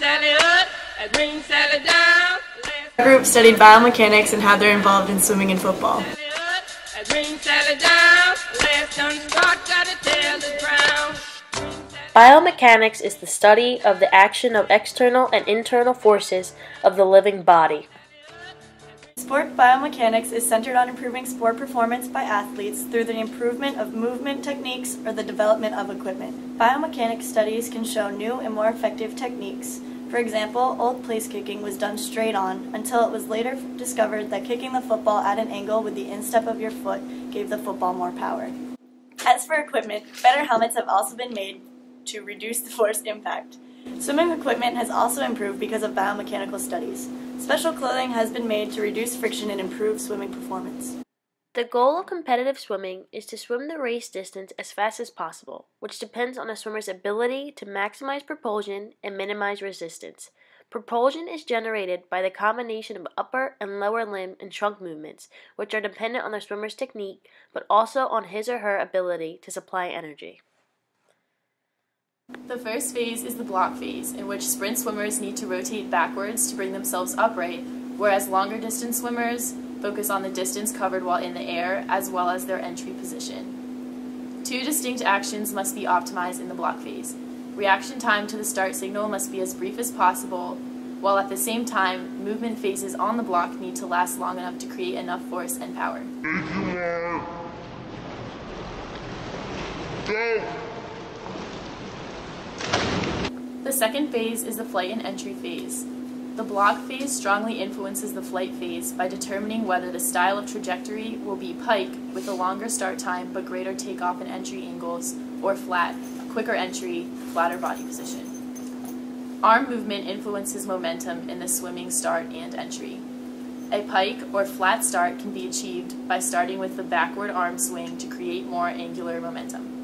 Sally up, and bring Sally down. Our group studied biomechanics and how they're involved in swimming and football. Sally up, and bring Sally down. Last done start, gotta tell the ground. Biomechanics is the study of the action of external and internal forces of the living body. Sport biomechanics is centered on improving sport performance by athletes through the improvement of movement techniques or the development of equipment. Biomechanics studies can show new and more effective techniques. For example, old place kicking was done straight on until it was later discovered that kicking the football at an angle with the instep of your foot gave the football more power. As for equipment, better helmets have also been made to reduce the force impact. Swimming equipment has also improved because of biomechanical studies. Special clothing has been made to reduce friction and improve swimming performance. The goal of competitive swimming is to swim the race distance as fast as possible, which depends on a swimmer's ability to maximize propulsion and minimize resistance. Propulsion is generated by the combination of upper and lower limb and trunk movements, which are dependent on the swimmer's technique, but also on his or her ability to supply energy. The first phase is the block phase, in which sprint swimmers need to rotate backwards to bring themselves upright, whereas longer distance swimmers focus on the distance covered while in the air, as well as their entry position. Two distinct actions must be optimized in the block phase. Reaction time to the start signal must be as brief as possible, while at the same time, movement phases on the block need to last long enough to create enough force and power. The second phase is the flight and entry phase. The block phase strongly influences the flight phase by determining whether the style of trajectory will be pike with a longer start time but greater takeoff and entry angles, or flat, quicker entry, flatter body position. Arm movement influences momentum in the swimming start and entry. A pike or flat start can be achieved by starting with the backward arm swing to create more angular momentum.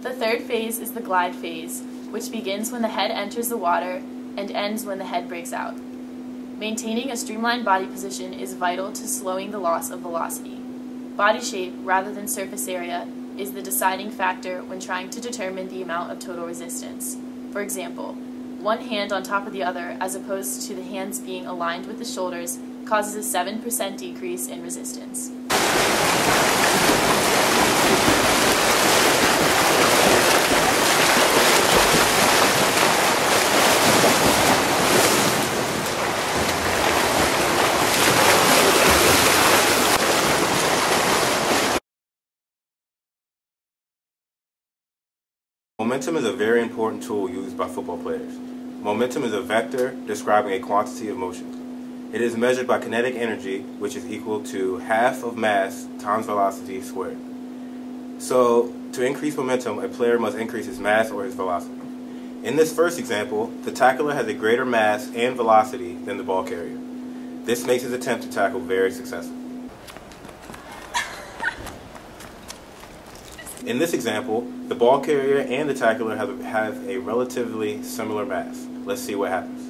The third phase is the glide phase, which begins when the head enters the water and ends when the head breaks out. Maintaining a streamlined body position is vital to slowing the loss of velocity. Body shape, rather than surface area, is the deciding factor when trying to determine the amount of total resistance. For example, one hand on top of the other, as opposed to the hands being aligned with the shoulders, causes a 7% decrease in resistance. Momentum is a very important tool used by football players. Momentum is a vector describing a quantity of motion. It is measured by kinetic energy, which is equal to half of mass times velocity squared. So, to increase momentum, a player must increase his mass or his velocity. In this first example, the tackler has a greater mass and velocity than the ball carrier. This makes his attempt to tackle very successful. In this example, the ball carrier and the tackler have a relatively similar mass. Let's see what happens.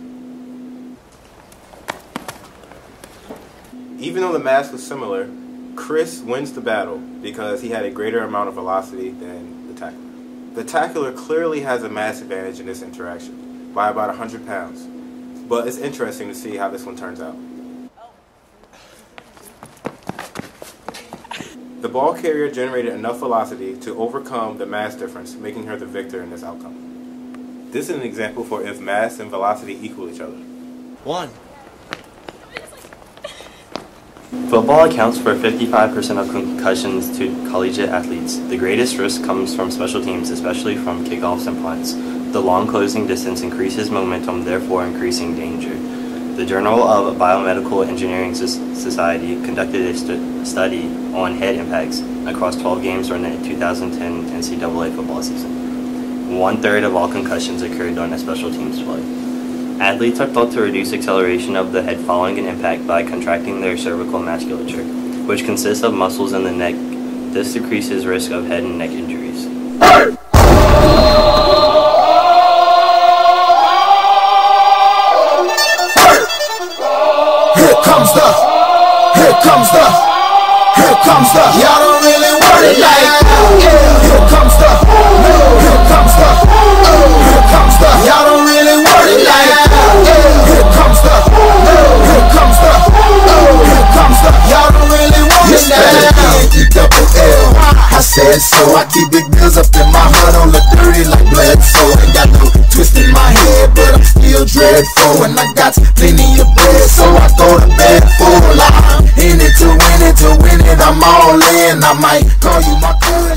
Even though the mass was similar, Chris wins the battle because he had a greater amount of velocity than the tackler. The tackler clearly has a mass advantage in this interaction, by about 100 pounds. But it's interesting to see how this one turns out. The ball carrier generated enough velocity to overcome the mass difference, making her the victor in this outcome. This is an example for if mass and velocity equal each other. 1. Football accounts for 55% of concussions to collegiate athletes. The greatest risk comes from special teams, especially from kickoffs and punts. The long closing distance increases momentum, therefore increasing danger. The Journal of Biomedical Engineering Society conducted a study on head impacts across 12 games during the 2010 NCAA football season. 1/3 of all concussions occurred during a special teams play. Athletes are thought to reduce acceleration of the head following an impact by contracting their cervical musculature, which consists of muscles in the neck. This decreases risk of head and neck injuries. Here comes the Here comes the, y'all don't really want it like that. Here comes the, here comes the, here comes the, y'all don't really want it like that. Here comes the, here comes the, here comes the, y'all don't really want it like that. I said so, I keep big bills up in my heart on the dirty like blood, so ain't got no twist in my head, but I'm still dreadful, and I got plenty of bread, so I go to bed full. I'm in it to win it, I'm all in. I might call you my cousin.